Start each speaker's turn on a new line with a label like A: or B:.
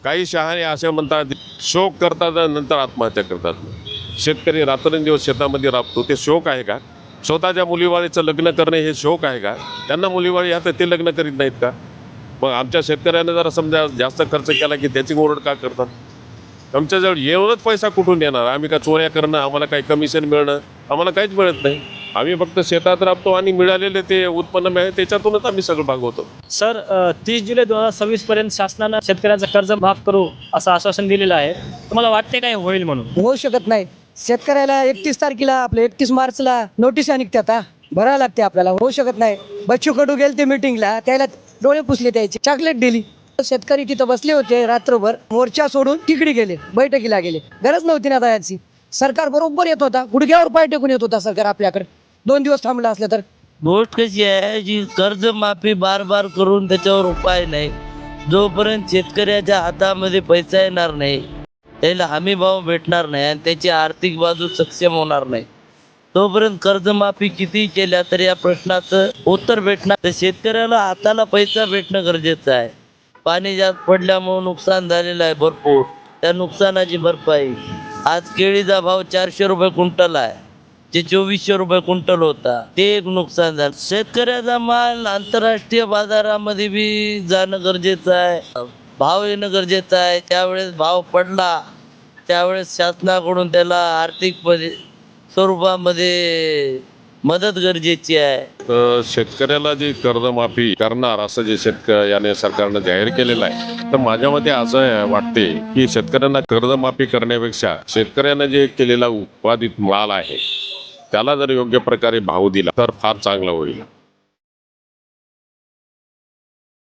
A: काही शहाणे असे म्हणतात शोक करतात आणि नंतर आत्महत्या करतात। शेतकरी रात्रंदिवस शेतामध्ये राबतो, ते शोक आहे का? स्वतःच्या मुलीवाळीचं लग्न करणे हे शोक आहे का? त्यांना मुलीवाळी आता ते लग्न करीत नाहीत का? मग आमच्या शेतकऱ्याने जरा समजा जास्त खर्च केला की त्याची ओरड का करतात? आमच्याजवळ एवढंच पैसा कुठून येणार? आम्ही का चोऱ्या करणं, आम्हाला काही कमिशन मिळणं, आम्हाला काहीच मिळत नाही। आम्ही फक्त शेतात राबतो आणि मिळालेले ते उत्पन्न मिळेल त्याच्यातूनच आम्ही सगळं भागवतो।
B: सर 30 जुलै 2026 पर्यंत शासनानं शेतकऱ्यांचं कर्ज माफ करू असं आश्वासन दिलेलं आहे। तुम्हाला वाटते काय होईल म्हणून?
C: होऊ शकत नाही। शेतकऱ्याला 31 तारखेला आपलं 31 मार्चला नोटिसा निघतात भरायला लागते आपल्याला। होऊ शकत नाही। बच्चू कडू गेले ते मीटिंगला, त्याला डोळे पुसले, त्याची चॉकलेट दिली। शेतकरी तिथं बसले होते रात्रभर, मोर्चा सोडून तिकडे गेले, बैठकीला गेले। गरज नव्हती ना दयाची। सरकार बरोबर येत होता, गुडघ्यावर पाय टेकून येत होता सरकार आपल्याकडे। 2 दिवस थांबलं असलं तर
D: गोष्ट कशी आहे जी कर्जमाफी बार बार करून त्याच्यावर उपाय नाही। जोपर्यंत शेतकऱ्याच्या हातामध्ये पैसा येणार नाही, त्याला हमी भाव भेटणार नाही आणि त्याची आर्थिक बाजू सक्षम होणार नाही, तोपर्यंत कर्जमाफी किती केल्या तरी या प्रश्नाचं उत्तर भेटणार। तर शेतकऱ्याला हाताला पैसा भेटणं गरजेचं आहे। पाणी जास्त पडल्यामुळे नुकसान झालेलं आहे भरपूर, त्या नुकसानाची भरपाई। आज केळीचा भाव 400 रुपये क्विंटल आहे, जे 2400 रुपये क्विंटल होता, ते एक नुकसान झालं। शेतकऱ्याचा माल आंतरराष्ट्रीय बाजारामध्ये बी जाणं गरजेचं आहे, भाव येणं गरजेचं आहे। त्यावेळेस भाव पडला त्यावेळेस शासनाकडून त्याला आर्थिक स्वरूपामध्ये मदत गरजेची आहे।
A: तर शेतकऱ्याला जी कर्जमाफी करणार असं जे याने सरकारनं जाहीर केलेलं आहे, तर माझ्या मते असं वाटते की शेतकऱ्यांना कर्जमाफी करण्यापेक्षा शेतकऱ्यानं जे केलेला उत्पादित माल आहे त्याला जर योग्य प्रकारे भाव दिला तर फार चांगलं होईल।